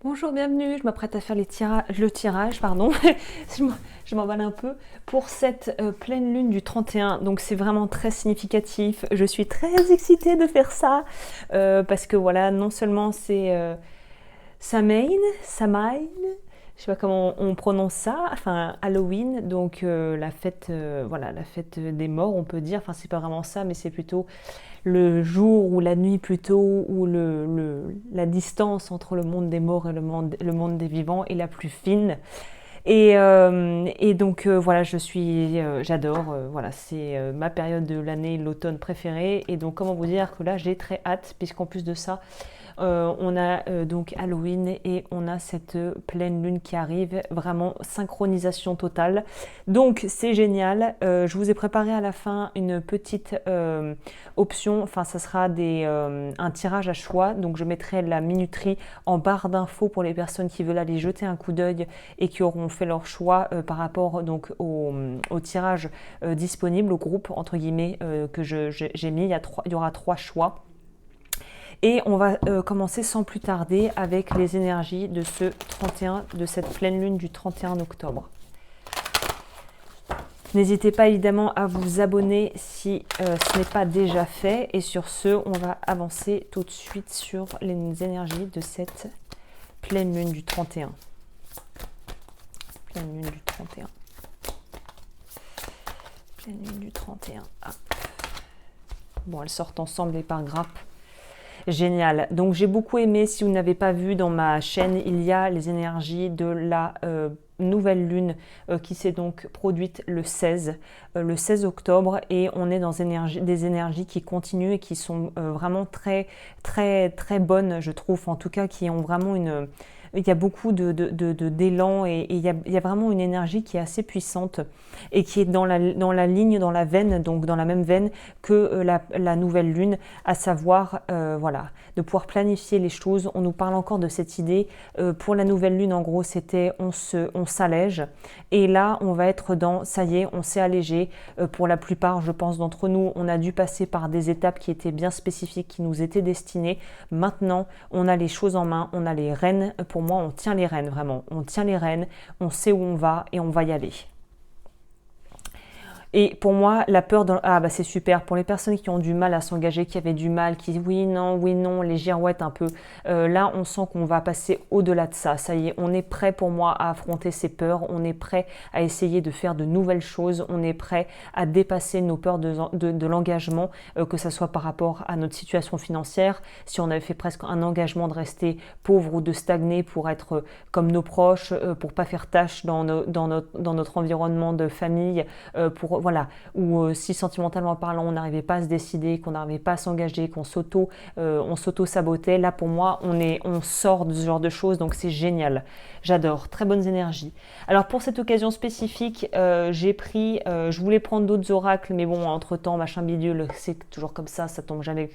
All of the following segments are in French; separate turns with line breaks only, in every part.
Bonjour, bienvenue, je m'apprête à faire le tirage, pardon, je je m'emballe un peu, pour cette pleine lune du 31, donc c'est vraiment très significatif, je suis très excitée de faire ça, parce que voilà, non seulement c'est Samhain, Samhain, je sais pas comment on prononce ça, enfin Halloween, donc la fête, voilà, la fête des morts, on peut dire, enfin c'est pas vraiment ça, mais c'est plutôt le jour ou la nuit plutôt, où la distance entre le monde des morts et le monde des vivants est la plus fine. Et donc voilà, j'adore, voilà, c'est ma période de l'année, l'automne préférée. Et donc comment vous dire que là j'ai très hâte, puisqu'en plus de ça, on a donc Halloween et on a cette pleine lune qui arrive, vraiment synchronisation totale. Donc c'est génial. Je vous ai préparé à la fin une petite option, enfin ça sera un tirage à choix. Donc je mettrai la minuterie en barre d'infos pour les personnes qui veulent aller jeter un coup d'œil et qui auront fait leur choix par rapport donc au tirage disponible, au groupe entre guillemets que j'ai mis. Il y aura 3 choix. Et on va commencer sans plus tarder avec les énergies de ce 31, de cette pleine lune du 31 octobre. N'hésitez pas évidemment à vous abonner si ce n'est pas déjà fait. Et sur ce, on va avancer tout de suite sur les énergies de cette pleine lune du 31. Pleine lune du 31. Pleine lune du 31. Ah. Bon, elles sortent ensemble et par grappe. Génial. Donc j'ai beaucoup aimé, si vous n'avez pas vu dans ma chaîne, il y a les énergies de la nouvelle lune qui s'est donc produite le 16 octobre, et on est dans des énergies qui continuent et qui sont vraiment très très très bonnes, je trouve, en tout cas qui ont vraiment il y a beaucoup d'élan, et il y a vraiment une énergie qui est assez puissante et qui est dans la ligne, dans la veine, donc dans la même veine que la nouvelle lune, à savoir voilà, de pouvoir planifier les choses. On nous parle encore de cette idée. Pour la nouvelle lune, en gros, c'était on s'allège, et là on va être dans ça y est, on s'est allégé. Pour la plupart, je pense, d'entre nous, on a dû passer par des étapes qui étaient bien spécifiques, qui nous étaient destinées. Maintenant, on a les choses en main, on a les rênes. Pour moi, on tient les rênes, vraiment. On tient les rênes, on sait où on va et on va y aller. Et pour moi, la peur ah bah c'est super, pour les personnes qui ont du mal à s'engager, qui avaient du mal, qui oui, non, les girouettes un peu, là on sent qu'on va passer au-delà de ça. Ça y est, on est prêt pour moi à affronter ces peurs, on est prêt à essayer de faire de nouvelles choses, on est prêt à dépasser nos peurs de l'engagement, que ce soit par rapport à notre situation financière. Si on avait fait presque un engagement de rester pauvre ou de stagner pour être comme nos proches, pour pas faire tâche dans notre environnement de famille, pour voilà, ou si sentimentalement parlant on n'arrivait pas à se décider, qu'on n'arrivait pas à s'engager, qu'on s'auto-sabotait, là pour moi on sort de ce genre de choses, donc c'est génial, j'adore, très bonnes énergies. Alors pour cette occasion spécifique, j'ai pris, je voulais prendre d'autres oracles, mais bon, entre temps, machin bidule, c'est toujours comme ça tombe jamais.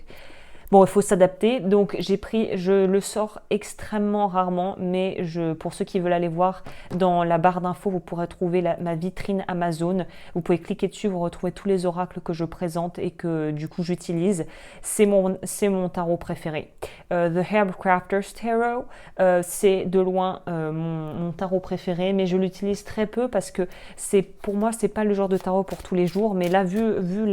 Bon, il faut s'adapter, donc je le sors extrêmement rarement, mais pour ceux qui veulent aller voir, dans la barre d'infos, vous pourrez trouver ma vitrine Amazon. Vous pouvez cliquer dessus, vous retrouvez tous les oracles que je présente et que du coup j'utilise. C'est mon tarot préféré. The Herbcrafters Tarot, c'est de loin mon tarot préféré, mais je l'utilise très peu parce que pour moi, c'est pas le genre de tarot pour tous les jours, mais là, vu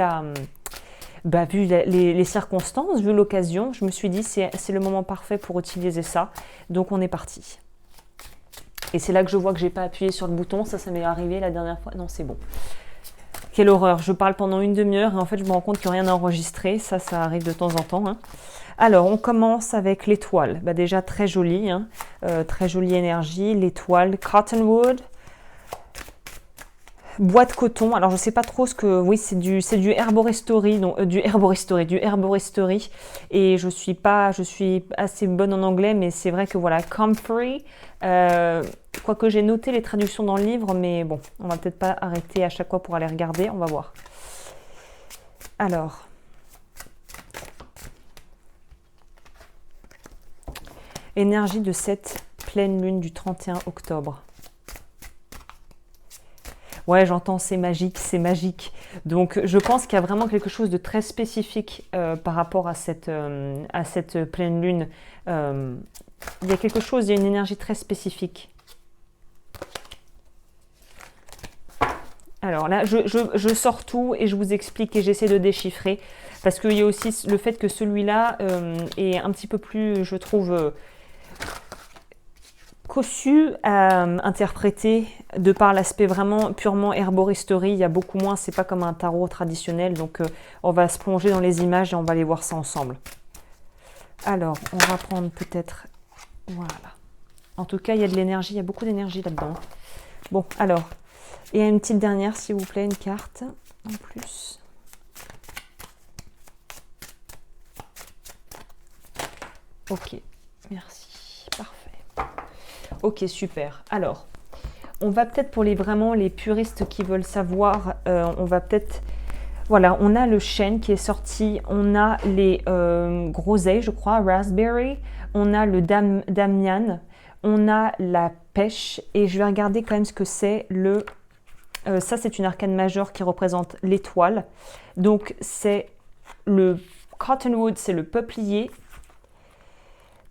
les circonstances, vu l'occasion, je me suis dit c'est le moment parfait pour utiliser ça. Donc on est parti. Et c'est là que je vois que j'ai pas appuyé sur le bouton. Ça m'est arrivé la dernière fois. Non, c'est bon. Quelle horreur. Je parle pendant une demi-heure et en fait je me rends compte qu'il n'y a rien à enregistrer. Ça arrive de temps en temps. Hein. Alors on commence avec l'étoile. Déjà très jolie. Hein. Très jolie énergie. L'étoile Cottonwood. Bois de coton, alors je sais pas trop ce que, oui, c'est du herboristerie, donc du herboristerie, et je suis assez bonne en anglais, mais c'est vrai que voilà, comfrey, quoique j'ai noté les traductions dans le livre, mais bon, on va peut-être pas arrêter à chaque fois pour aller regarder, on va voir. Alors, énergie de cette pleine lune du 31 octobre. Ouais, j'entends, c'est magique, c'est magique. Donc, je pense qu'il y a vraiment quelque chose de très spécifique par rapport à cette pleine lune il y a quelque chose, il y a une énergie très spécifique. Alors là, je sors tout et je vous explique et j'essaie de déchiffrer. Parce qu'il y a aussi le fait que celui-là est un petit peu plus, je trouve, cossu à interpréter de par l'aspect vraiment purement herboristerie. Il y a beaucoup moins, c'est pas comme un tarot traditionnel. Donc on va se plonger dans les images et on va aller voir ça ensemble. Alors, on va prendre peut-être... Voilà. En tout cas, il y a de l'énergie, il y a beaucoup d'énergie là-dedans. Bon, alors, il y a une petite dernière, s'il vous plaît, une carte en plus. Ok, merci, parfait. Ok, super. Alors, on va peut-être pour vraiment les puristes qui veulent savoir, on va peut-être... Voilà, on a le chêne qui est sorti, on a les groseilles, je crois, raspberry, on a le damian, on a la pêche, et je vais regarder quand même ce que c'est le... ça, c'est une arcane majeure qui représente l'étoile. Donc, c'est le cottonwood, c'est le peuplier.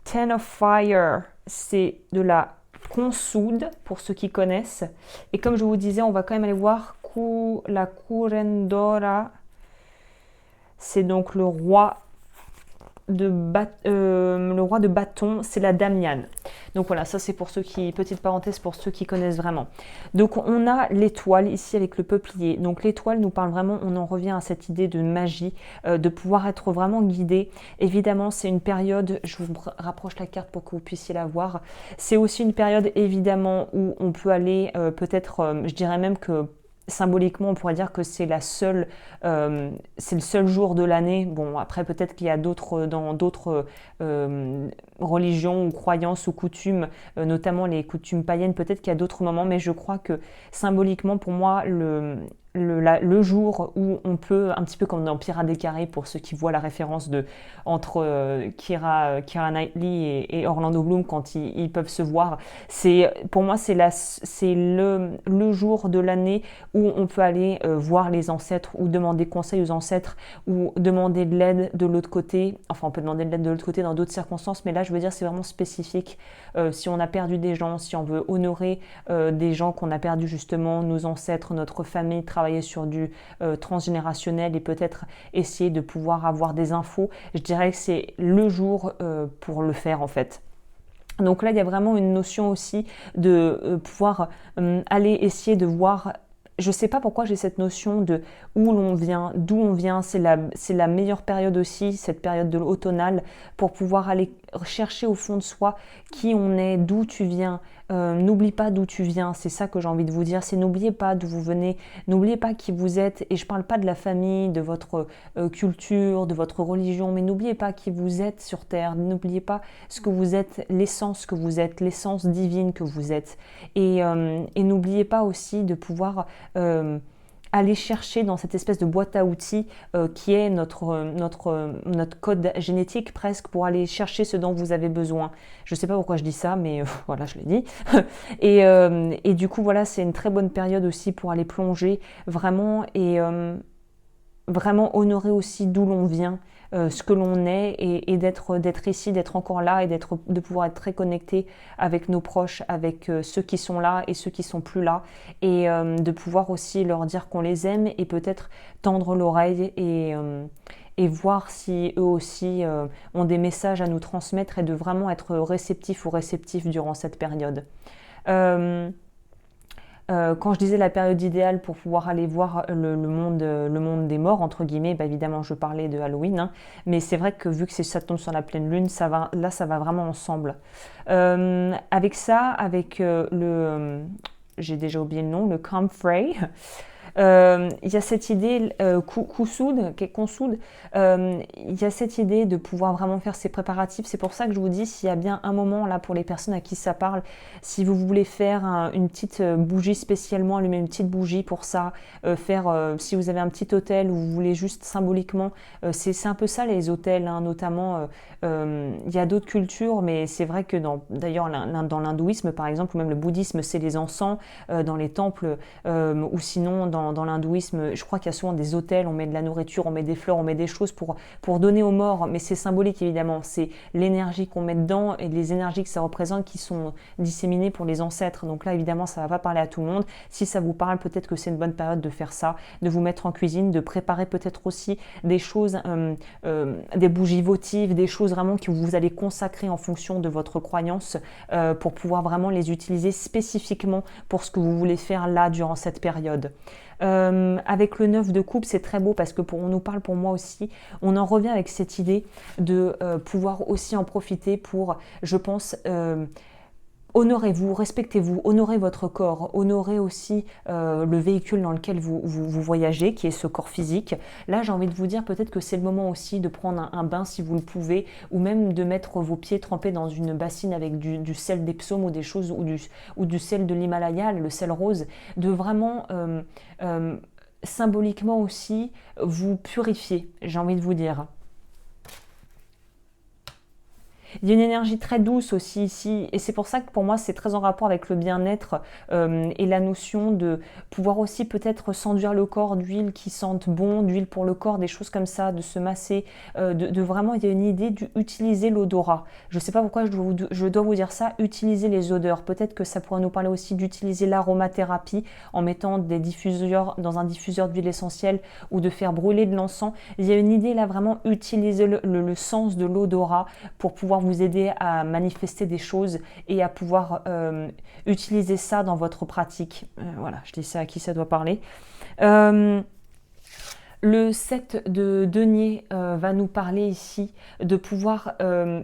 Ten of Fire, c'est de la consoude, pour ceux qui connaissent. Et comme je vous disais, on va quand même aller voir la Curandora. C'est donc le roi de bâton, c'est la Damian. Donc voilà, ça c'est pour ceux qui, petite parenthèse pour ceux qui connaissent vraiment. Donc on a l'étoile ici avec le peuplier. Donc l'étoile nous parle vraiment, on en revient à cette idée de magie, de pouvoir être vraiment guidé. Évidemment, c'est une période, je vous rapproche la carte pour que vous puissiez la voir. C'est aussi une période évidemment où on peut aller peut-être, je dirais même que symboliquement, on pourrait dire que c'est c'est le seul jour de l'année. Bon, après, peut-être qu'il y a dans d'autres religions ou croyances ou coutumes, notamment les coutumes païennes, peut-être qu'il y a d'autres moments, mais je crois que symboliquement, pour moi, le jour où on peut, un petit peu comme dans Pirates des Caraïbes, pour ceux qui voient la référence entre Keira Knightley et Orlando Bloom quand ils peuvent se voir, pour moi c'est le jour de l'année où on peut aller voir les ancêtres ou demander conseil aux ancêtres ou demander de l'aide de l'autre côté. Enfin, on peut demander de l'aide de l'autre côté dans d'autres circonstances, mais là je veux dire c'est vraiment spécifique. Si on a perdu des gens, si on veut honorer des gens qu'on a perdu, justement, nos ancêtres, notre famille, travailler sur du transgénérationnel et peut-être essayer de pouvoir avoir des infos, je dirais que c'est le jour pour le faire en fait. Donc là, il y a vraiment une notion aussi de pouvoir aller essayer de voir. Je ne sais pas pourquoi j'ai cette notion de où l'on vient, d'où on vient. C'est la meilleure période aussi, cette période de l'automnale, pour pouvoir aller chercher au fond de soi qui on est, d'où tu viens. N'oublie pas d'où tu viens, c'est ça que j'ai envie de vous dire. C'est n'oubliez pas d'où vous venez, n'oubliez pas qui vous êtes. Et je ne parle pas de la famille, de votre culture, de votre religion, mais n'oubliez pas qui vous êtes sur Terre. N'oubliez pas ce que vous êtes, l'essence que vous êtes, l'essence divine que vous êtes. Et n'oubliez pas aussi de pouvoir aller chercher dans cette espèce de boîte à outils qui est notre code génétique presque, pour aller chercher ce dont vous avez besoin. Je ne sais pas pourquoi je dis ça, mais voilà, je l'ai dit. Et du coup, voilà, c'est une très bonne période aussi pour aller plonger vraiment et vraiment honorer aussi d'où l'on vient, ce que l'on est et d'être ici, d'être encore là et de pouvoir être très connecté avec nos proches, avec ceux qui sont là et ceux qui sont plus là, et de pouvoir aussi leur dire qu'on les aime et peut-être tendre l'oreille et voir si eux aussi ont des messages à nous transmettre, et de vraiment être réceptif ou réceptif durant cette période. Quand je disais la période idéale pour pouvoir aller voir le monde des morts, entre guillemets, bah évidemment je parlais de Halloween, hein, mais c'est vrai que vu que ça tombe sur la pleine lune, ça va vraiment ensemble. Avec ça, avec j'ai déjà oublié le nom, le Comfrey. Il y a cette idée consoude, il y a cette idée de pouvoir vraiment faire ces préparatifs. C'est pour ça que je vous dis, s'il y a bien un moment là pour les personnes à qui ça parle, si vous voulez faire une petite bougie spécialement, allumer une petite bougie pour ça, si vous avez un petit hôtel où vous voulez juste symboliquement, c'est un peu ça les hôtels, hein, notamment il y a d'autres cultures, mais c'est vrai que d'ailleurs dans l'hindouisme par exemple, ou même le bouddhisme, c'est les encens dans les temples, ou sinon dans dans l'hindouisme, je crois qu'il y a souvent des autels, on met de la nourriture, on met des fleurs, on met des choses pour donner aux morts, mais c'est symbolique évidemment, c'est l'énergie qu'on met dedans et les énergies que ça représente qui sont disséminées pour les ancêtres. Donc là évidemment ça va pas parler à tout le monde. Si ça vous parle, peut-être que c'est une bonne période de faire ça, de vous mettre en cuisine, de préparer peut-être aussi des choses, des bougies votives, des choses vraiment que vous allez consacrer en fonction de votre croyance pour pouvoir vraiment les utiliser spécifiquement pour ce que vous voulez faire là durant cette période. Avec le 9 de coupe, c'est très beau parce que on nous parle pour moi aussi, on en revient avec cette idée de pouvoir aussi en profiter pour, je pense, honorez-vous, respectez-vous, honorez votre corps, honorez aussi le véhicule dans lequel vous voyagez, qui est ce corps physique. Là, j'ai envie de vous dire peut-être que c'est le moment aussi de prendre un bain si vous le pouvez, ou même de mettre vos pieds trempés dans une bassine avec du sel des psaumes ou des choses, ou du sel de l'Himalaya, le sel rose, de vraiment symboliquement aussi vous purifier, j'ai envie de vous dire. Il y a une énergie très douce aussi ici, et c'est pour ça que pour moi c'est très en rapport avec le bien-être et la notion de pouvoir aussi peut-être s'enduire le corps d'huile qui sente bon, d'huile pour le corps, des choses comme ça, de se masser, de vraiment, il y a une idée d'utiliser l'odorat. Je ne sais pas pourquoi je dois vous dire ça, utiliser les odeurs. Peut-être que ça pourrait nous parler aussi d'utiliser l'aromathérapie en mettant des diffuseurs dans un diffuseur d'huile essentielle ou de faire brûler de l'encens. Il y a une idée là vraiment, utiliser le sens de l'odorat pour pouvoir vous aider à manifester des choses et à pouvoir utiliser ça dans votre pratique. Voilà, je dis ça à qui ça doit parler. Le 7 de denier va nous parler ici de pouvoir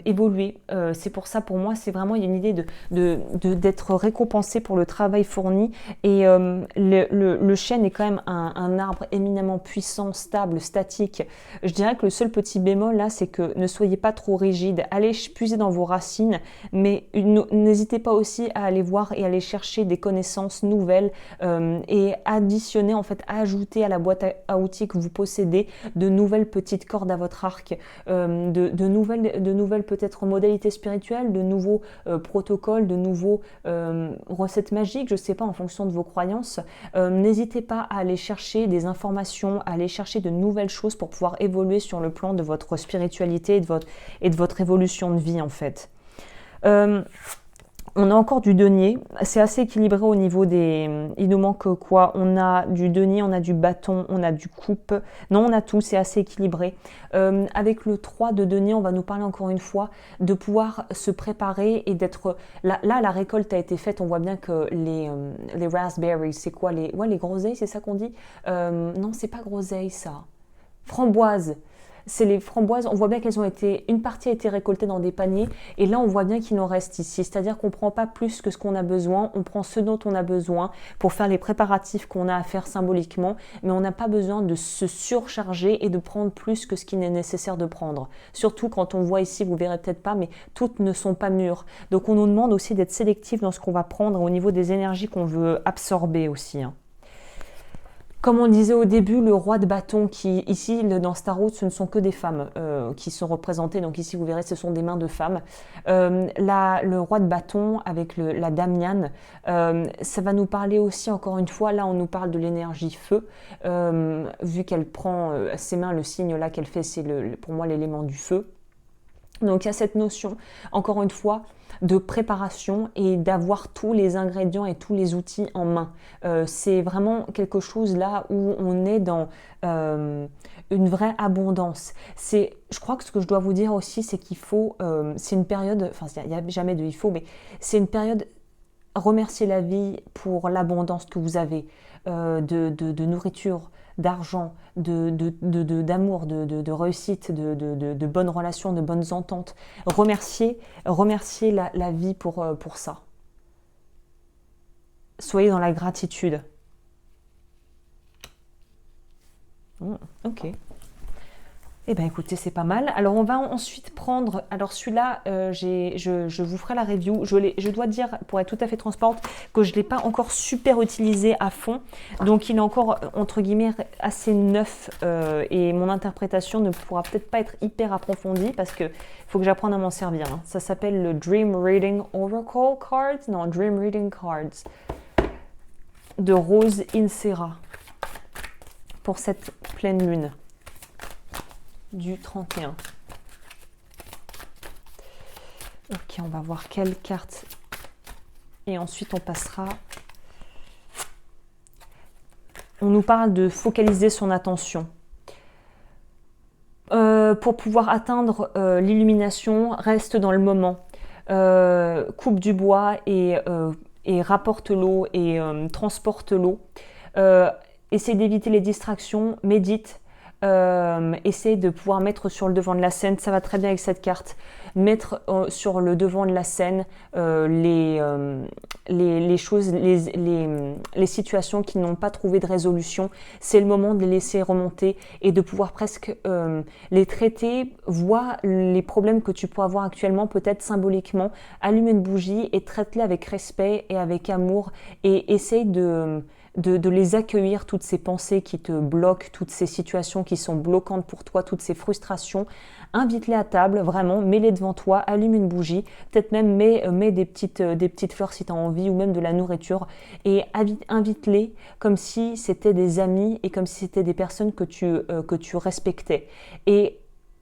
évoluer. C'est pour ça, pour moi, c'est vraiment, il y a une idée d'être récompensé pour le travail fourni. Et le chêne est quand même un arbre éminemment puissant, stable, statique. Je dirais que le seul petit bémol là, c'est que ne soyez pas trop rigide. Allez puiser dans vos racines, mais n'hésitez pas aussi à aller voir et aller chercher des connaissances nouvelles et additionner, en fait, ajouter à la boîte à outils que vous possédez de nouvelles petites cordes à votre arc, de nouvelles peut-être modalités spirituelles, de nouveaux protocoles, de nouveaux recettes magiques, je ne sais pas, en fonction de vos croyances. N'hésitez pas à aller chercher des informations, à aller chercher de nouvelles choses pour pouvoir évoluer sur le plan de votre spiritualité et de votre évolution de vie en fait. On a encore du denier, c'est assez équilibré au niveau des... Il nous manque quoi? On a du denier, on a du bâton, on a du coupe. Non, on a tout, c'est assez équilibré. Avec le 3 de denier, on va nous parler encore une fois de pouvoir se préparer et d'être... Là, la récolte a été faite, on voit bien que les raspberries, c'est quoi? Les groseilles, c'est ça qu'on dit? Non, c'est pas groseilles, ça. Framboises. C'est les framboises, on voit bien qu'elles ont été, une partie a été récoltée dans des paniers et là on voit bien qu'il en reste ici, c'est-à-dire qu'on ne prend pas plus que ce qu'on a besoin, on prend ce dont on a besoin pour faire les préparatifs qu'on a à faire symboliquement, mais on n'a pas besoin de se surcharger et de prendre plus que ce qu'il est nécessaire de prendre. Surtout quand on voit ici, vous verrez peut-être pas, mais toutes ne sont pas mûres. Donc on nous demande aussi d'être sélectif dans ce qu'on va prendre au niveau des énergies qu'on veut absorber aussi. Comme on disait au début, le roi de bâton qui, ici, dans Star Wars, ce ne sont que des femmes qui sont représentées. Donc ici, vous verrez, ce sont des mains de femmes. Le roi de bâton avec la dame Nyan, ça va nous parler aussi, encore une fois, là, on nous parle de l'énergie feu. Vu qu'elle prend ses mains, le signe là qu'elle fait, c'est pour moi l'élément du feu. Donc il y a cette notion, encore une fois, de préparation et d'avoir tous les ingrédients et tous les outils en main. C'est vraiment quelque chose là où on est dans une vraie abondance. Je crois que ce que je dois vous dire aussi, c'est qu'il faut, c'est une période, enfin il n'y a jamais de il faut, mais c'est une période, remercier la vie pour l'abondance que vous avez de nourriture, d'argent, d'amour, de réussite, de bonnes relations, de bonnes ententes. Remerciez la vie pour ça. Soyez dans la gratitude. Ok. Eh bien écoutez, c'est pas mal. Alors on va ensuite prendre, alors celui-là, je vous ferai la review. Je dois dire, pour être tout à fait transparente, que je ne l'ai pas encore super utilisé à fond. Donc il est encore, entre guillemets, assez neuf et mon interprétation ne pourra peut-être pas être hyper approfondie parce qu'il faut que j'apprenne à m'en servir. Hein. Ça s'appelle le Dream Reading Oracle Cards. Non, Dream Reading Cards de Rose Insera. pour cette pleine lune du 31. Ok, on va voir quelle carte. Et ensuite, on passera. On nous parle de focaliser son attention. Pour pouvoir atteindre l'illumination, reste dans le moment. Coupe du bois et rapporte l'eau et transporte l'eau. Essaie d'éviter les distractions, médite. Essaie de pouvoir mettre sur le devant de la scène, ça va très bien avec cette carte, mettre sur le devant de la scène les choses, les situations qui n'ont pas trouvé de résolution. C'est le moment de les laisser remonter et de pouvoir presque les traiter. Vois les problèmes que tu peux avoir actuellement, peut-être symboliquement, allume une bougie et traite-les avec respect et avec amour et essaye de les accueillir, toutes ces pensées qui te bloquent, toutes ces situations qui sont bloquantes pour toi, toutes ces frustrations. Invite-les à table, vraiment, mets-les devant toi, allume une bougie, peut-être même mets des petites fleurs si tu as envie, ou même de la nourriture, et invite-les comme si c'était des amis et comme si c'était des personnes que tu respectais. Et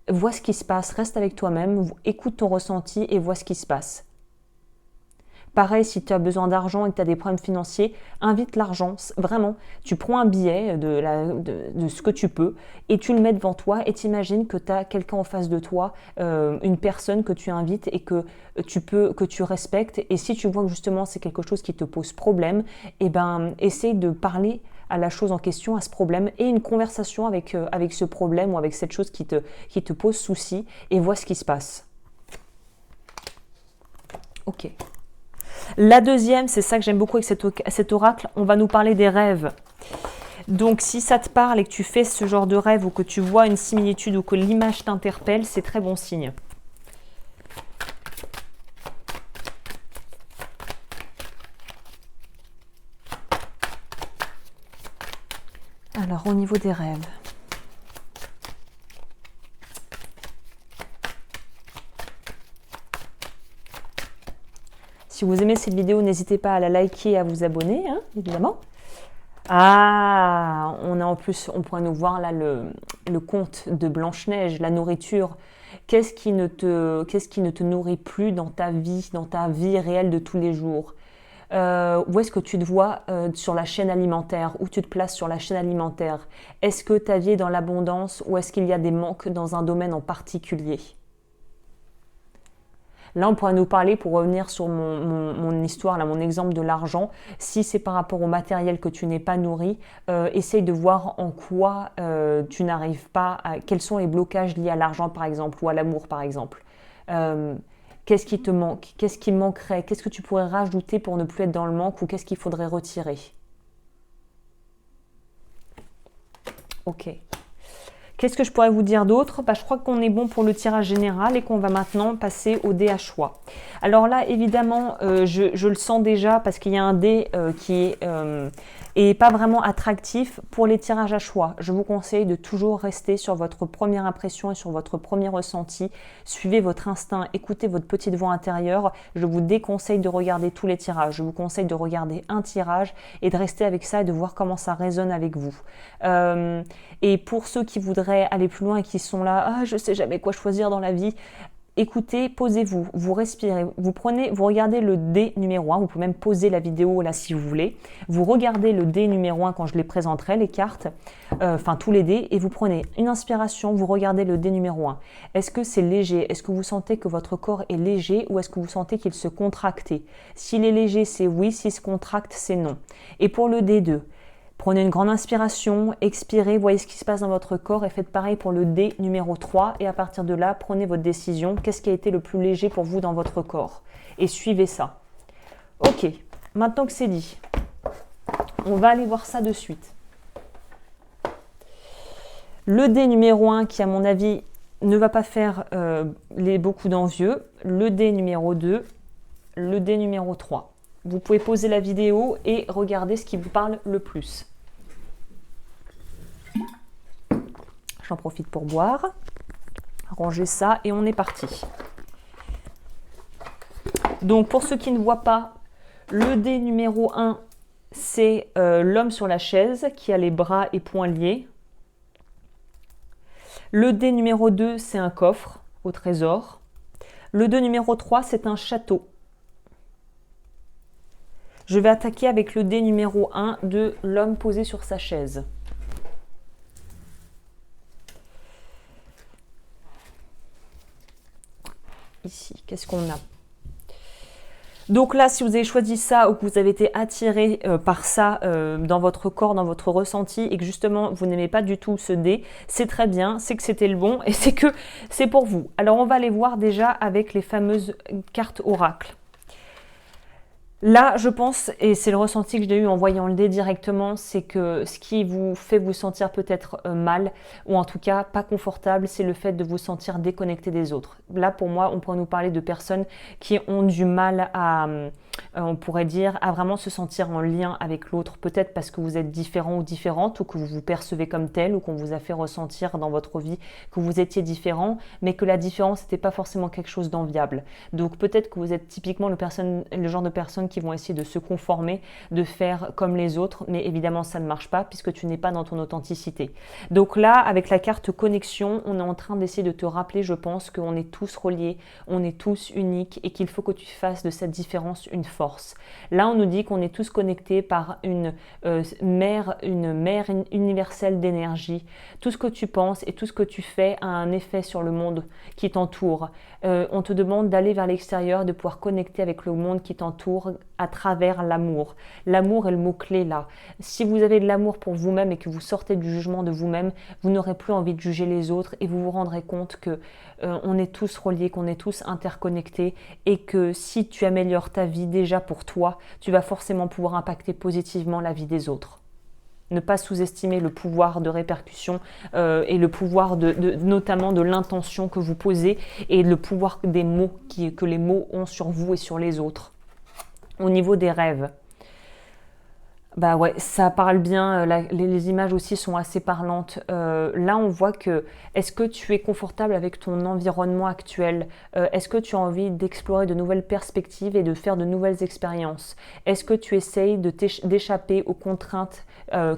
vois ce qui se passe, reste avec toi-même, écoute ton ressenti et vois ce qui se passe. Pareil, si tu as besoin d'argent et que tu as des problèmes financiers, invite l'argent. Vraiment, tu prends un billet de ce que tu peux et tu le mets devant toi et t'imagines que tu as quelqu'un en face de toi, une personne que tu invites et que tu respectes. Et si tu vois que justement c'est quelque chose qui te pose problème, eh ben, essaye de parler à la chose en question, à ce problème, et une conversation avec ce problème ou avec cette chose qui te pose souci et vois ce qui se passe. Ok. La deuxième, c'est ça que j'aime beaucoup avec cet oracle, on va nous parler des rêves. Donc si ça te parle et que tu fais ce genre de rêve ou que tu vois une similitude ou que l'image t'interpelle, c'est très bon signe. Alors au niveau des rêves. Si vous aimez cette vidéo, n'hésitez pas à la liker et à vous abonner, hein, évidemment. Ah, on pourrait nous voir là le conte de Blanche-Neige, la nourriture. Qu'est-ce qui ne te nourrit plus dans ta vie réelle de tous les jours? Où est-ce que tu te vois sur la chaîne alimentaire? Où tu te places sur la chaîne alimentaire? Est-ce que ta vie est dans l'abondance ou est-ce qu'il y a des manques dans un domaine en particulier? Là, on pourrait nous parler, pour revenir sur mon histoire, là, mon exemple de l'argent, si c'est par rapport au matériel que tu n'es pas nourri, essaye de voir en quoi tu n'arrives pas quels sont les blocages liés à l'argent, par exemple, ou à l'amour, par exemple. Qu'est-ce qui te manque? Qu'est-ce qui manquerait? Qu'est-ce que tu pourrais rajouter pour ne plus être dans le manque ou qu'est-ce qu'il faudrait retirer? Ok. Qu'est-ce que je pourrais vous dire d'autre? Je crois qu'on est bon pour le tirage général et qu'on va maintenant passer au dé à choix. Alors là, évidemment, je le sens déjà parce qu'il y a un dé qui est pas vraiment attractif pour les tirages à choix. Je vous conseille de toujours rester sur votre première impression et sur votre premier ressenti. Suivez votre instinct, écoutez votre petite voix intérieure. Je vous déconseille de regarder tous les tirages. Je vous conseille de regarder un tirage et de rester avec ça et de voir comment ça résonne avec vous. Et pour ceux qui voudraient aller plus loin et qui sont là, je sais jamais quoi choisir dans la vie, écoutez, posez-vous, vous respirez, vous regardez le dé numéro 1, vous pouvez même poser la vidéo là si vous voulez, vous regardez le dé numéro 1 quand je les présenterai, les cartes, enfin tous les dés, et vous prenez une inspiration, vous regardez le dé numéro 1. Est-ce que c'est léger? Est-ce que vous sentez que votre corps est léger ou est-ce que vous sentez qu'il se contracte? S'il est léger, c'est oui, s'il se contracte, c'est non. Et pour le dé 2, prenez une grande inspiration, expirez, voyez ce qui se passe dans votre corps et faites pareil pour le dé numéro 3 et à partir de là, prenez votre décision. Qu'est-ce qui a été le plus léger pour vous dans votre corps? Et suivez ça. Ok, maintenant que c'est dit, on va aller voir ça de suite. Le dé numéro 1 qui, à mon avis, ne va pas faire beaucoup d'envieux. Le dé numéro 2, le dé numéro 3. Vous pouvez poser la vidéo et regarder ce qui vous parle le plus. J'en profite pour boire. Ranger ça et on est parti. Donc pour ceux qui ne voient pas, le dé numéro 1, c'est l'homme sur la chaise qui a les bras et poings liés. Le dé numéro 2, c'est un coffre au trésor. Le dé numéro 3, c'est un château. Je vais attaquer avec le dé numéro 1 de l'homme posé sur sa chaise. Ici, qu'est-ce qu'on a? Donc là, si vous avez choisi ça ou que vous avez été attiré par ça dans votre corps, dans votre ressenti et que justement vous n'aimez pas du tout ce dé, c'est très bien, c'est que c'était le bon et c'est que c'est pour vous. Alors on va aller voir déjà avec les fameuses cartes oracle. Là, je pense, et c'est le ressenti que j'ai eu en voyant le dé directement, c'est que ce qui vous fait vous sentir peut-être mal, ou en tout cas pas confortable, c'est le fait de vous sentir déconnecté des autres. Là, pour moi, on pourrait nous parler de personnes qui ont du mal à, on pourrait dire, à vraiment se sentir en lien avec l'autre, peut-être parce que vous êtes différent ou différente, ou que vous vous percevez comme tel, ou qu'on vous a fait ressentir dans votre vie que vous étiez différent, mais que la différence n'était pas forcément quelque chose d'enviable. Donc peut-être que vous êtes typiquement le genre de personne qui vont essayer de se conformer, de faire comme les autres, mais évidemment ça ne marche pas puisque tu n'es pas dans ton authenticité. Donc là, avec la carte connexion, on est en train d'essayer de te rappeler, je pense, qu'on est tous reliés, on est tous uniques et qu'il faut que tu fasses de cette différence une force. Là, on nous dit qu'on est tous connectés par une mer universelle d'énergie. Tout ce que tu penses et tout ce que tu fais a un effet sur le monde qui t'entoure. On te demande d'aller vers l'extérieur, de pouvoir connecter avec le monde qui t'entoure à travers l'amour. L'amour est le mot-clé là. Si vous avez de l'amour pour vous-même et que vous sortez du jugement de vous-même, vous n'aurez plus envie de juger les autres et vous vous rendrez compte que on est tous reliés, qu'on est tous interconnectés et que si tu améliores ta vie déjà pour toi, tu vas forcément pouvoir impacter positivement la vie des autres. Ne pas sous-estimer le pouvoir de répercussion et le pouvoir notamment de l'intention que vous posez et le pouvoir des mots que les mots ont sur vous et sur les autres. Au niveau des rêves, bah ouais, ça parle bien, les images aussi sont assez parlantes. Là, on voit que, est-ce que tu es confortable avec ton environnement actuel? Est-ce que tu as envie d'explorer de nouvelles perspectives et de faire de nouvelles expériences? Est-ce que tu essayes d'échapper aux contraintes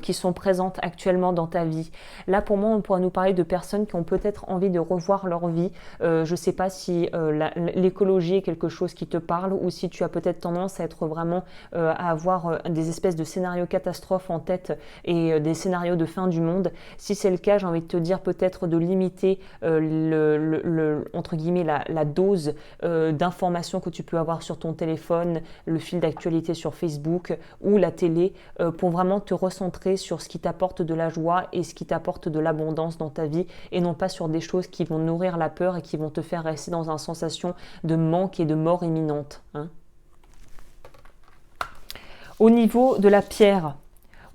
qui sont présentes actuellement dans ta vie? Là, pour moi, on pourrait nous parler de personnes qui ont peut-être envie de revoir leur vie. Je ne sais pas si l'écologie est quelque chose qui te parle ou si tu as peut-être tendance à être vraiment, à avoir des espèces de scénarios catastrophes en tête et des scénarios de fin du monde. Si c'est le cas, j'ai envie de te dire peut-être de limiter entre guillemets la dose d'informations que tu peux avoir sur ton téléphone, le fil d'actualité sur Facebook ou la télé pour vraiment te recentrer sur ce qui t'apporte de la joie et ce qui t'apporte de l'abondance dans ta vie et non pas sur des choses qui vont nourrir la peur et qui vont te faire rester dans une sensation de manque et de mort imminente, hein. Au niveau de la pierre,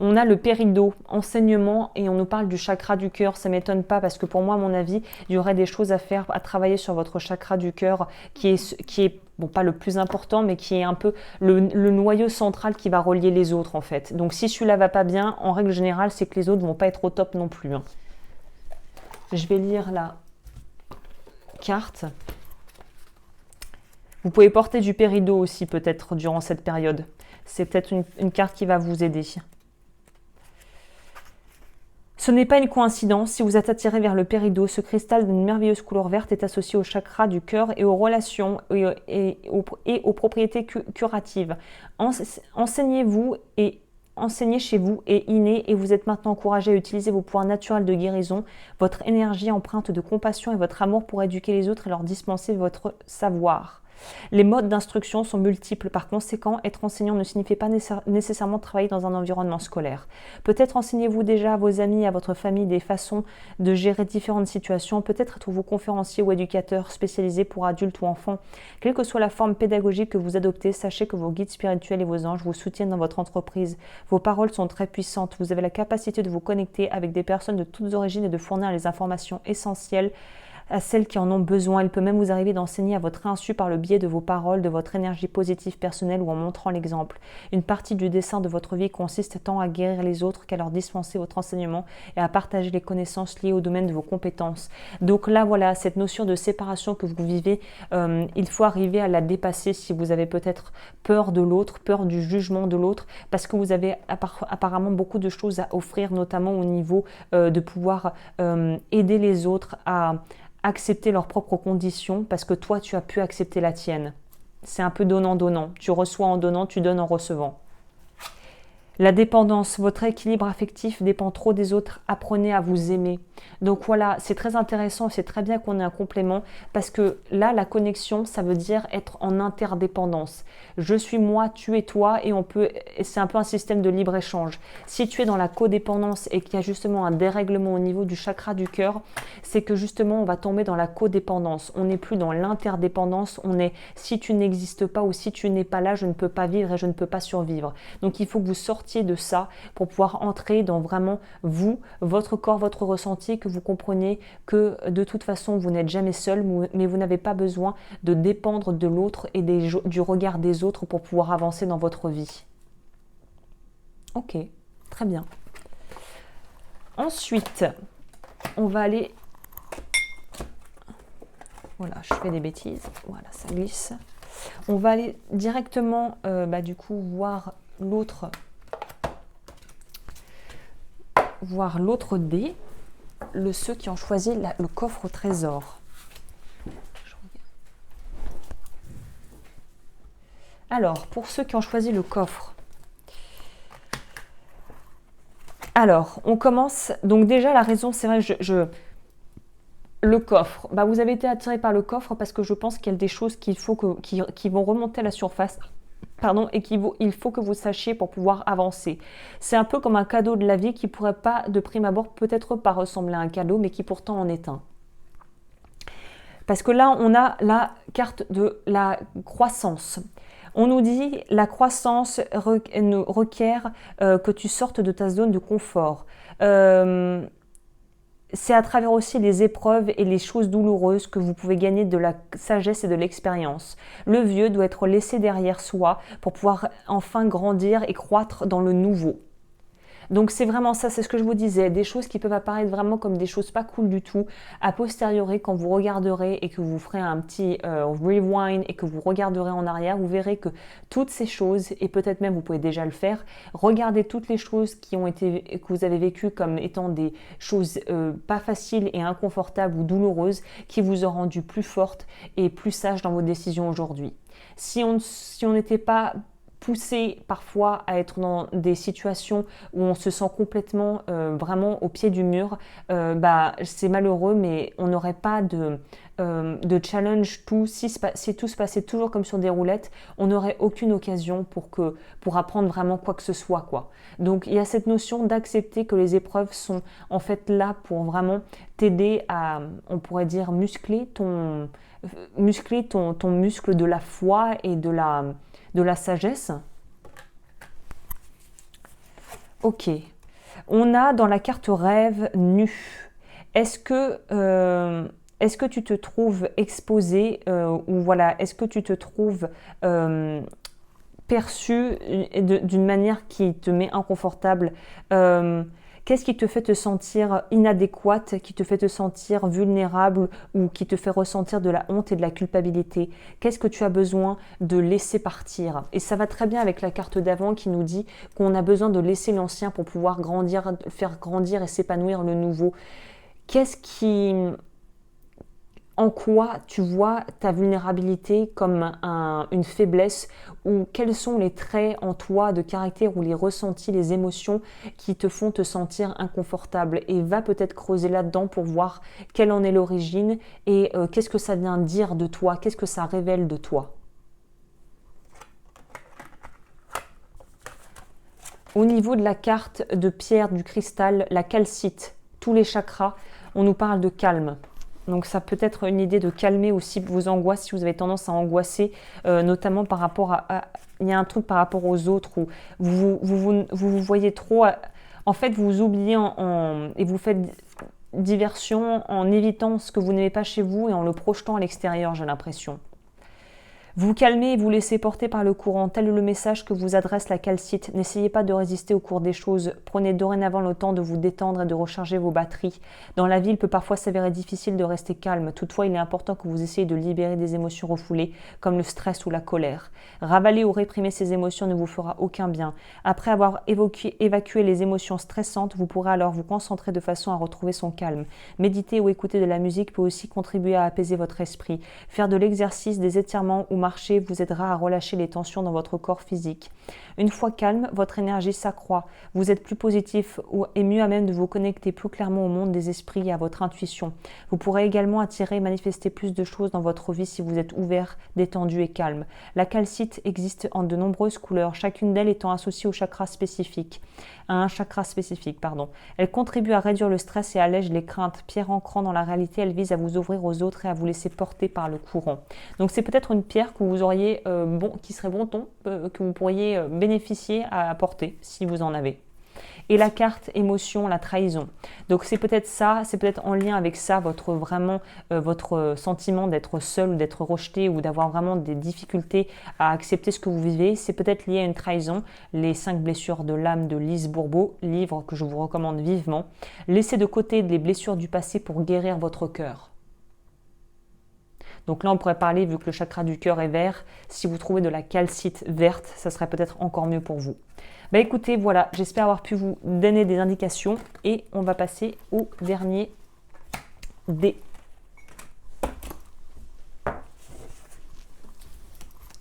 on a le péridot, enseignement, et on nous parle du chakra du cœur. Ça ne m'étonne pas parce que pour moi, à mon avis, il y aurait des choses à faire, à travailler sur votre chakra du cœur qui est bon, pas le plus important, mais qui est un peu le noyau central qui va relier les autres en fait. Donc si celui-là va pas bien, en règle générale, c'est que les autres vont pas être au top non plus, hein. Je vais lire la carte. Vous pouvez porter du péridot aussi peut-être durant cette période. C'est peut-être une carte qui va vous aider. Ce n'est pas une coïncidence, si vous êtes attiré vers le péridot, ce cristal d'une merveilleuse couleur verte est associé au chakra du cœur et aux relations et aux propriétés curatives. Enseignez-vous et enseignez chez vous est inné et vous êtes maintenant encouragé à utiliser vos pouvoirs naturels de guérison, votre énergie empreinte de compassion et votre amour pour éduquer les autres et leur dispenser votre savoir. Les modes d'instruction sont multiples, par conséquent, être enseignant ne signifie pas nécessairement travailler dans un environnement scolaire. Peut-être enseignez-vous déjà à vos amis, à votre famille des façons de gérer différentes situations, peut-être êtes-vous conférencier ou éducateur spécialisé pour adultes ou enfants. Quelle que soit la forme pédagogique que vous adoptez, sachez que vos guides spirituels et vos anges vous soutiennent dans votre entreprise. Vos paroles sont très puissantes, vous avez la capacité de vous connecter avec des personnes de toutes origines et de fournir les informations essentielles à celles qui en ont besoin. Il peut même vous arriver d'enseigner à votre insu par le biais de vos paroles, de votre énergie positive personnelle ou en montrant l'exemple. Une partie du dessin de votre vie consiste tant à guérir les autres qu'à leur dispenser votre enseignement et à partager les connaissances liées au domaine de vos compétences. Donc là, voilà, cette notion de séparation que vous vivez, il faut arriver à la dépasser si vous avez peut-être peur de l'autre, peur du jugement de l'autre, parce que vous avez apparemment beaucoup de choses à offrir, notamment au niveau de pouvoir aider les autres à accepter leurs propres conditions, parce que toi, tu as pu accepter la tienne. C'est un peu donnant-donnant. Tu reçois en donnant, tu donnes en recevant. La dépendance, votre équilibre affectif dépend trop des autres. Apprenez à vous aimer. Donc voilà, c'est très intéressant, c'est très bien qu'on ait un complément parce que là, la connexion, ça veut dire être en interdépendance. Je suis moi, tu es toi et c'est un peu un système de libre-échange. Si tu es dans la codépendance et qu'il y a justement un dérèglement au niveau du chakra du cœur, c'est que justement, on va tomber dans la codépendance. On n'est plus dans l'interdépendance, on est si tu n'existes pas ou si tu n'es pas là, je ne peux pas vivre et je ne peux pas survivre. Donc il faut que vous sortiez de ça pour pouvoir entrer dans vraiment vous, votre corps, votre ressenti, que vous compreniez que de toute façon vous n'êtes jamais seul, mais vous n'avez pas besoin de dépendre de l'autre et du regard des autres pour pouvoir avancer dans votre vie. Ok, très bien. Ensuite, on va aller... Voilà, je fais des bêtises. Voilà, ça glisse. On va aller directement, du coup, voir l'autre dé, ceux qui ont choisi le coffre au trésor. Alors, pour ceux qui ont choisi le coffre, alors, on commence, donc déjà la raison, c'est vrai, le coffre, vous avez été attiré par le coffre parce que je pense qu'il y a des choses qui vont remonter à la surface. Et il faut que vous sachiez pour pouvoir avancer. C'est un peu comme un cadeau de la vie qui pourrait pas, de prime abord, peut-être pas ressembler à un cadeau, mais qui pourtant en est un. Parce que là, on a la carte de la croissance. On nous dit la croissance requiert que tu sortes de ta zone de confort. C'est à travers aussi les épreuves et les choses douloureuses que vous pouvez gagner de la sagesse et de l'expérience. Le vieux doit être laissé derrière soi pour pouvoir enfin grandir et croître dans le nouveau. Donc c'est vraiment ça, c'est ce que je vous disais, des choses qui peuvent apparaître vraiment comme des choses pas cool du tout. A posteriori, quand vous regarderez et que vous ferez un petit rewind et que vous regarderez en arrière, vous verrez que toutes ces choses, et peut-être même vous pouvez déjà le faire, regardez toutes les choses que vous avez vécues comme étant des choses pas faciles et inconfortables ou douloureuses qui vous ont rendu plus forte et plus sage dans vos décisions aujourd'hui. Si on n'était pas poussé parfois à être dans des situations où on se sent complètement vraiment au pied du mur, c'est malheureux, mais on n'aurait pas de challenge. Si tout se passait toujours comme sur des roulettes, on n'aurait aucune occasion pour apprendre vraiment quoi que ce soit, quoi. Donc il y a cette notion d'accepter que les épreuves sont en fait là pour vraiment t'aider à, on pourrait dire, muscler ton muscle de la foi et de la sagesse. Ok. On a dans la carte rêve nu. Est-ce que tu te trouves exposé ou voilà, est-ce que tu te trouves perçu d'une manière qui te met inconfortable? Qu'est-ce qui te fait te sentir inadéquate, qui te fait te sentir vulnérable ou qui te fait ressentir de la honte et de la culpabilité? Qu'est-ce que tu as besoin de laisser partir? Et ça va très bien avec la carte d'avant qui nous dit qu'on a besoin de laisser l'ancien pour pouvoir grandir, faire grandir et s'épanouir le nouveau. En quoi tu vois ta vulnérabilité comme une faiblesse, ou quels sont les traits en toi de caractère ou les ressentis, les émotions qui te font te sentir inconfortable, et va peut-être creuser là-dedans pour voir quelle en est l'origine et qu'est-ce que ça vient dire de toi, qu'est-ce que ça révèle de toi. Au niveau de la carte de pierre, du cristal, la calcite, tous les chakras, on nous parle de calme. Donc ça peut être une idée de calmer aussi vos angoisses si vous avez tendance à angoisser, notamment par rapport il y a un truc par rapport aux autres où vous voyez trop, en fait vous vous oubliez et vous faites diversion en évitant ce que vous n'aimez pas chez vous et en le projetant à l'extérieur, j'ai l'impression. Vous calmez et vous laissez porter par le courant, tel est le message que vous adresse la calcite. N'essayez pas de résister au cours des choses. Prenez dorénavant le temps de vous détendre et de recharger vos batteries. Dans la vie, il peut parfois s'avérer difficile de rester calme. Toutefois, il est important que vous essayiez de libérer des émotions refoulées, comme le stress ou la colère. Ravaler ou réprimer ces émotions ne vous fera aucun bien. Après avoir évacué les émotions stressantes, vous pourrez alors vous concentrer de façon à retrouver son calme. Méditer ou écouter de la musique peut aussi contribuer à apaiser votre esprit. Faire de l'exercice, des étirements ou marcher vous aidera à relâcher les tensions dans votre corps physique. Une fois calme, votre énergie s'accroît. Vous êtes plus positif et mieux à même de vous connecter plus clairement au monde des esprits et à votre intuition. Vous pourrez également attirer et manifester plus de choses dans votre vie si vous êtes ouvert, détendu et calme. La calcite existe en de nombreuses couleurs, chacune d'elles étant associée au chakra spécifique. À un chakra spécifique, pardon. Elle contribue à réduire le stress et allège les craintes. Pierre ancrant dans la réalité, elle vise à vous ouvrir aux autres et à vous laisser porter par le courant. Donc c'est peut-être une pierre que vous auriez qui serait bon ton, que vous pourriez bénéficier à porter si vous en avez. Et la carte émotion, la trahison. Donc c'est peut-être ça, c'est peut-être en lien avec ça, votre sentiment d'être seul ou d'être rejeté ou d'avoir vraiment des difficultés à accepter ce que vous vivez. C'est peut-être lié à une trahison. Les 5 blessures de l'âme de Lise Bourbeau, livre que je vous recommande vivement. Laissez de côté les blessures du passé pour guérir votre cœur. Donc là, on pourrait parler, vu que le chakra du cœur est vert, si vous trouvez de la calcite verte, ça serait peut-être encore mieux pour vous. Bah écoutez, voilà, j'espère avoir pu vous donner des indications et on va passer au dernier dé.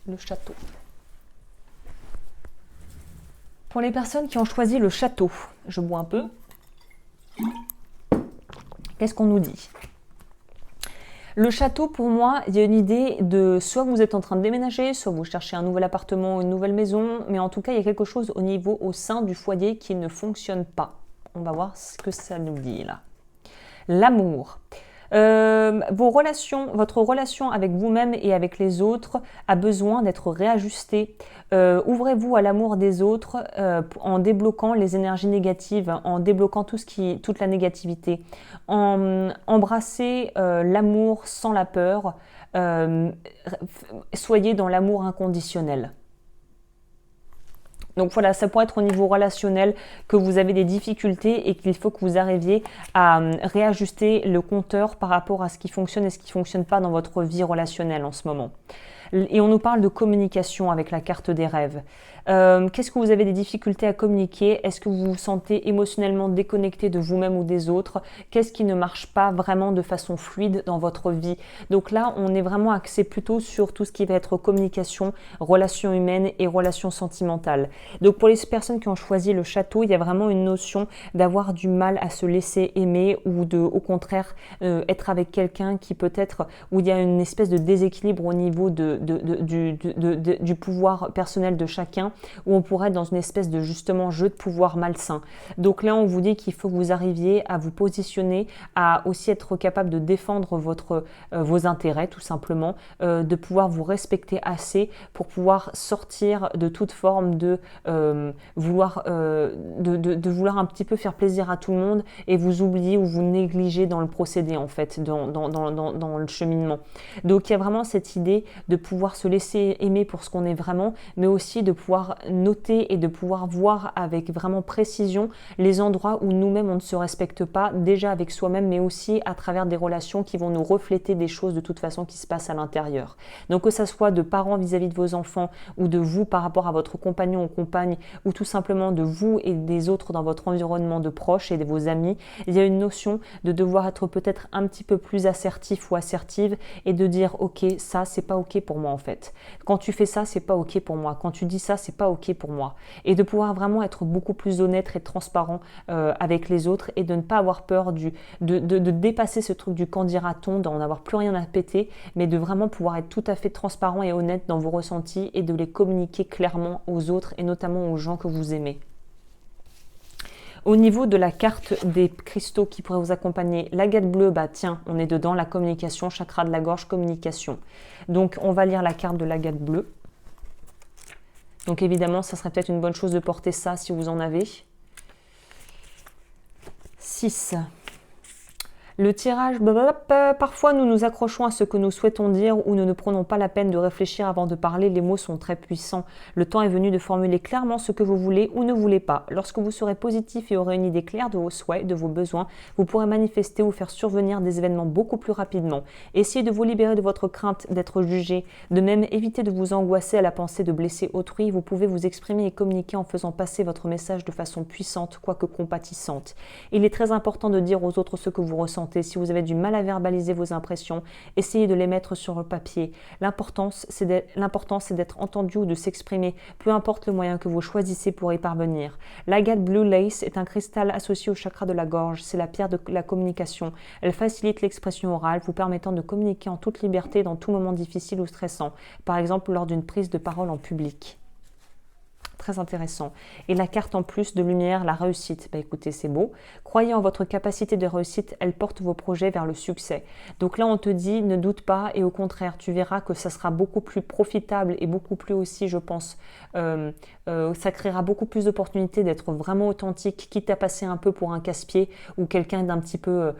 Le château. Pour les personnes qui ont choisi le château, je bois un peu. Qu'est-ce qu'on nous dit ? Le château, pour moi, il y a une idée de soit vous êtes en train de déménager, soit vous cherchez un nouvel appartement, une nouvelle maison, mais en tout cas, il y a quelque chose au sein du foyer qui ne fonctionne pas. On va voir ce que ça nous dit là. L'amour. Votre relation avec vous-même et avec les autres a besoin d'être réajustée. Ouvrez-vous à l'amour des autres en débloquant les énergies négatives, en débloquant toute la négativité. Embrassez l'amour sans la peur. Soyez dans l'amour inconditionnel. Donc voilà, ça pourrait être au niveau relationnel que vous avez des difficultés et qu'il faut que vous arriviez à réajuster le compteur par rapport à ce qui fonctionne et ce qui ne fonctionne pas dans votre vie relationnelle en ce moment. Et on nous parle de communication avec la carte des rêves. Qu'est-ce que vous avez des difficultés à communiquer? Est-ce que vous vous sentez émotionnellement déconnecté de vous-même ou des autres? Qu'est-ce qui ne marche pas vraiment de façon fluide dans votre vie? Donc là, on est vraiment axé plutôt sur tout ce qui va être communication, relations humaines et relations sentimentales. Donc pour les personnes qui ont choisi le château, il y a vraiment une notion d'avoir du mal à se laisser aimer ou de, au contraire, être avec quelqu'un qui peut-être, où il y a une espèce de déséquilibre au niveau du pouvoir personnel de chacun, où on pourrait être dans une espèce de justement jeu de pouvoir malsain. Donc là, on vous dit qu'il faut que vous arriviez à vous positionner, à aussi être capable de défendre vos intérêts tout simplement, de pouvoir vous respecter assez pour pouvoir sortir de toute forme de vouloir un petit peu faire plaisir à tout le monde et vous oublier ou vous négliger dans le procédé en fait, dans le cheminement. Donc il y a vraiment cette idée de pouvoir se laisser aimer pour ce qu'on est vraiment, mais aussi de pouvoir noter et de pouvoir voir avec vraiment précision les endroits où nous-mêmes on ne se respecte pas, déjà avec soi-même, mais aussi à travers des relations qui vont nous refléter des choses de toute façon qui se passent à l'intérieur. Donc que ça soit de parents vis-à-vis de vos enfants ou de vous par rapport à votre compagnon ou compagne ou tout simplement de vous et des autres dans votre environnement de proches et de vos amis, il y a une notion de devoir être peut-être un petit peu plus assertif ou assertive et de dire ok, ça c'est pas ok pour moi en fait. Quand tu fais ça, c'est pas ok pour moi. Quand tu dis ça, c'est pas ok pour moi. Et de pouvoir vraiment être beaucoup plus honnête et transparent avec les autres et de ne pas avoir peur de dépasser ce truc du qu'en dira-t-on, d'en avoir plus rien à péter, mais de vraiment pouvoir être tout à fait transparent et honnête dans vos ressentis et de les communiquer clairement aux autres et notamment aux gens que vous aimez. Au niveau de la carte des cristaux qui pourraient vous accompagner, l'agate bleue, bah tiens, on est dedans, la communication, chakra de la gorge, communication. Donc on va lire la carte de l'agate bleue. Donc évidemment, ça serait peut-être une bonne chose de porter ça si vous en avez. 6. Le tirage, parfois nous nous accrochons à ce que nous souhaitons dire ou nous ne prenons pas la peine de réfléchir avant de parler. Les mots sont très puissants. Le temps est venu de formuler clairement ce que vous voulez ou ne voulez pas. Lorsque vous serez positif et aurez une idée claire de vos souhaits, de vos besoins, vous pourrez manifester ou faire survenir des événements beaucoup plus rapidement. Essayez de vous libérer de votre crainte d'être jugé. De même, évitez de vous angoisser à la pensée de blesser autrui. Vous pouvez vous exprimer et communiquer en faisant passer votre message de façon puissante, quoique compatissante. Il est très important de dire aux autres ce que vous ressentez. Si vous avez du mal à verbaliser vos impressions, essayez de les mettre sur le papier. L'important, c'est d'être entendu ou de s'exprimer, peu importe le moyen que vous choisissez pour y parvenir. L'agate Blue Lace est un cristal associé au chakra de la gorge. C'est la pierre de la communication. Elle facilite l'expression orale, vous permettant de communiquer en toute liberté dans tout moment difficile ou stressant, par exemple lors d'une prise de parole en public. Très intéressant. Et la carte en plus de lumière, la réussite. Écoutez, c'est beau. Croyez en votre capacité de réussite, elle porte vos projets vers le succès. Donc là, on te dit, ne doute pas et au contraire, tu verras que ça sera beaucoup plus profitable et beaucoup plus aussi, je pense, ça créera beaucoup plus d'opportunités d'être vraiment authentique, quitte à passer un peu pour un casse-pied ou quelqu'un d'un petit peu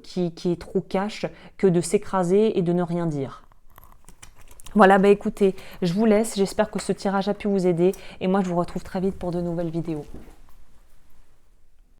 qui est trop cash, que de s'écraser et de ne rien dire. Voilà, écoutez, je vous laisse. J'espère que ce tirage a pu vous aider. Et moi, je vous retrouve très vite pour de nouvelles vidéos.